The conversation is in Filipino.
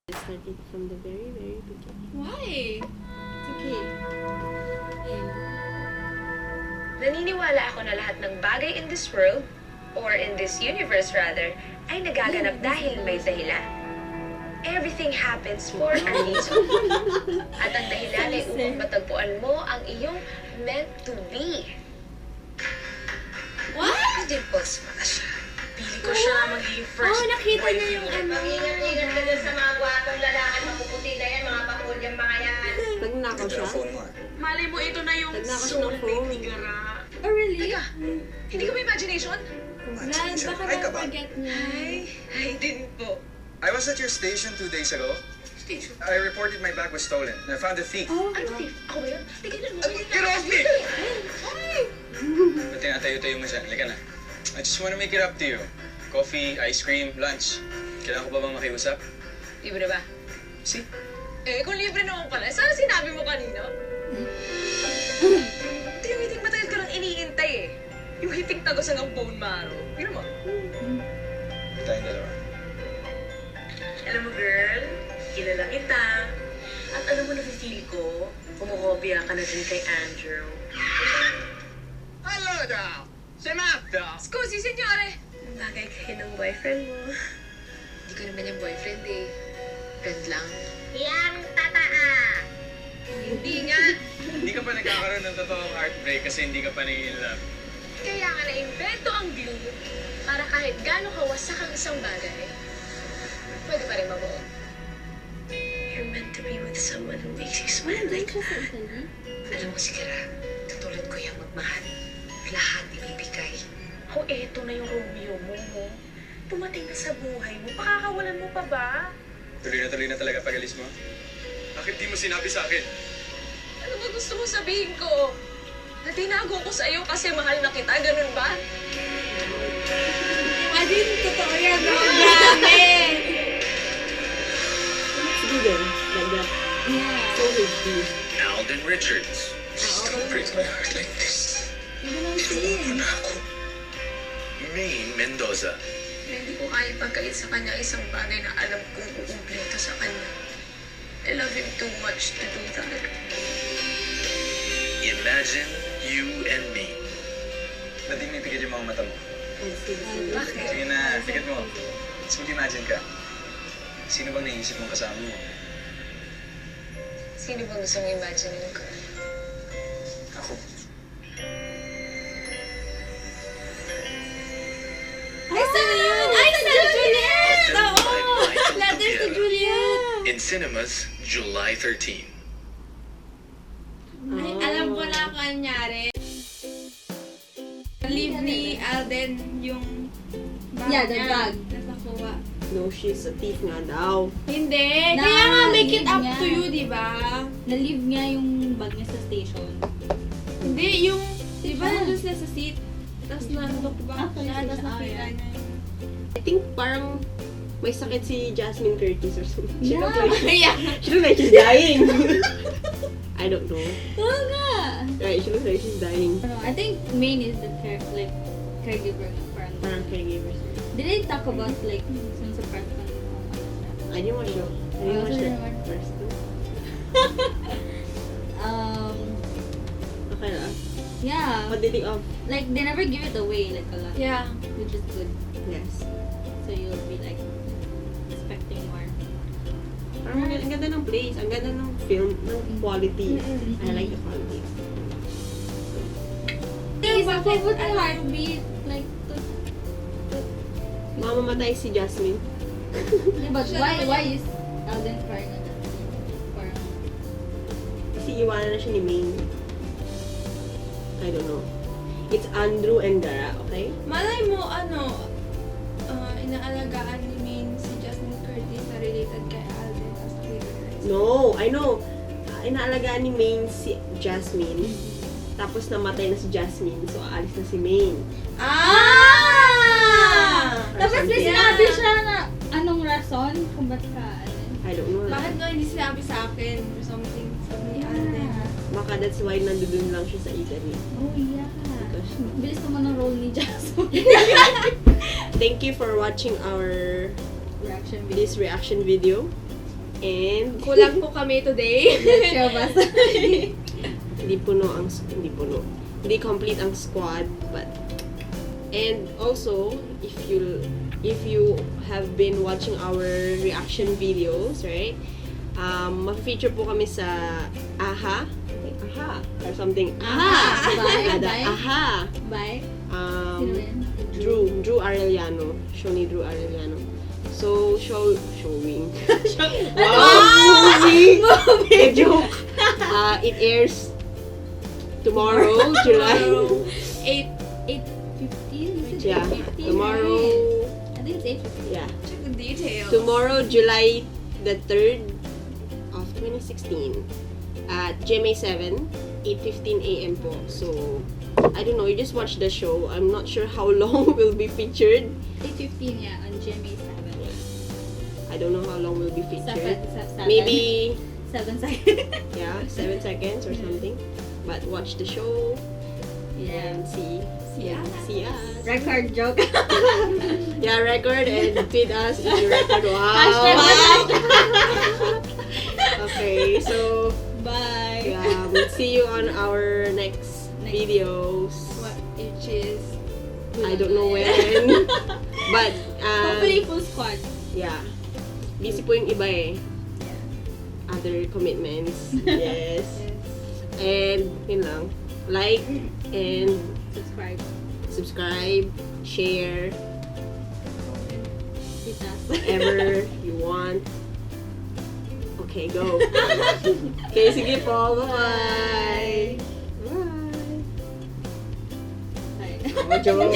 Started from the very, very beginning. Why? It's okay. Naniniwala ako na lahat ng bagay in this world, or in this universe rather, ay nagaganap dahil may dahilan. Everything happens for a reason. At ang dahilan ay upang matagpuan mo ang iyong meant to be. What? Dimples pa siya. Pili ko siya magiging first Oh, nakita niya yung ano. Mag-ingat-ingat ka dyan sa mga gwapong lalaki, mapuputi na yan, mga pakulyang mga yan. Nagnakaw siya. Mali mo, ito na yung Nagnakaw siya ng phone. ni Gara. Oh, really? Teka, hindi ko may imagination? Lad, baka na-forget niya. I didn't po. I was at your station 2 days ago. Station. I reported my bag was stolen and I found a thief. Oh, Ano, thief? Ako ba yun? Tigilan mo. Get off me! Ba't tinatayo-tayo mo siya? Halika na. I just want to make it up to you. Coffee, ice cream, lunch. Kailangan ko ba bang makiusap? Libre ba? See? Eh, kung libre naman pala, sana sinabi mo kanina. Tiniting matagal ka lang iniintay eh. Yung hiting tagos hanggang bone marrow. Pino mo? Tayong dalawa. Alam mo, girl, kilala kita. At alam mo, nafe-feel ko, kumukopia ka na din kay Andrew. Hello there! C'est Martha! Scusi, signore! Bagay kayo ng boyfriend mo. Hindi ko naman yung boyfriend eh. Friend lang. Yang tataa! Hindi nga. Hindi ka pa nagkakaroon ng totoong heartbreak kasi hindi ka pa nai-love. Kaya nga na-invento ang glue para kahit gano'ng kawasak ang isang bagay, pwede pa rin mabuo. You're meant to be with someone who makes you smile like that. Alam mo, sigara, katulad ko yung magmahal. Lahat ibibigay. O eto na yung Romeo mo. Pumating na sa buhay mo. Pakakawalan mo pa ba? Tuloy na talaga pag-alis mo. Bakit di mo sinabi sa akin? Ano ba gusto mo sabihin ko? Na tinago ko sa iyo kasi mahal na kita, ganun ba? Adin, totoo yan. Grabe! Let's do them. Like that. Yeah. So HD. Alden Richards. Don't break my heart like this. Tulungan na ako. Maine Mendoza. Na hindi ko kaya pagkait sa kanya isang bagay na alam kong kukumpleto sa kanya. I love him too much to do that. Imagine you and me. Ba't di may pikit yung mga mata mo? Bakit? Sige na, pikit mo. Let's mag-imagine ka. Sino bang naisip mong kasama mo? Sino bang gusto mong imagine ko? Ako. Ay, sa yun! Ay, sa Juliet! Oo! Letter to Juliet! In cinemas, July 13. Ay, alam ko na kung nangyari. Leave ni Alden yung bag Yeah, the niya. bag. Nasakuha. No, she's a thief nga daw. Hindi. Na- Kaya nga make it up niya. to you, di ba? Na-leave niya yung bag niya sa station. Hindi, yung... Di ba Siya. nandun sila sa seat? Tapos nandok ba Actually, siya? Tapos siya. nakita Yeah. niya yung... I think parang may sakit si Jasmine Curtis or something. She Yeah. looks like Yeah. she looks like she's dying. I don't know. Oo nga! Right, she looks like she's dying. I think Maine is the caregiver. Parang, Parang caregivers. did they talk about like some surprise pa? I didn't watch it. I didn't watch that didn't watch. first. Okay na. Yeah. What do you think of? Like they never give it away like a lot. Yeah. Which is good. Yes. So you'll be like expecting more. Parang ang ganda ng place. Ang ganda ng film. Ng quality. I like the quality. Yes, What would my heartbeat like to... Mamamatay si Jasmine. Yeah, but Siya naman why is Alden crying at that? Parang... Kasi iwanan na siya ni Maine. I don't know. It's Andrew and Gara, okay? Malay mo, inaalagaan ni Maine si Jasmine Curtis na related kay Alden. Tapos nakita. No, I know. Inaalagaan ni Maine si Jasmine. Tapos namatay na si Jasmine. So, aalis na si Maine. Tapos may something. sinabi siya na anong rason kung ba't ka I don't know. Bakit nga hindi sinabi sa akin or something? Sabi ni Alden. Baka that's why nandun lang siya sa Italy. Oh yeah. Because Bilis naman ang role ni Jasmine. thank you for watching our Reaction video. this reaction video. And Kulang po kami today. Show us. hindi complete ang squad, but and also if you have been watching our reaction videos, right? Ma-feature po kami sa AHA or something. AHA. Bye. Ada AHA. Bye. Sino yan? Drew Arellano. Show ni Drew Arellano. So, showing. Wow! Moving! A joke. It airs tomorrow, July. 8:15? Yeah, tomorrow. I think it's 8:15. Yeah. Check the details. Tomorrow, July the 3rd of 2016 at GMA 7, 8:15 a.m. po. So, I don't know, you just watch the show. I'm not sure how long will be featured. 8:15, yeah, on GMA 7. I don't know how long will be featured. 7. Maybe, 7 seconds. yeah, 7 seconds or something. But watch the show Yeah. and see us. Record joke. Yeah, record and tweet us if you record. Wow! Hashtag. Okay, so, Bye. yeah, we'll see you on our next videos. What? Which is... I don't know when. But, Hopefully full squad. yeah. Busy po yung iba eh. Other commitments. Yes. And, yun lang. Like and Subscribe. subscribe, share, With us. whatever you want. Okay, go. Okay, sige po. Bye-bye. Bye. Bye. Oh, joke.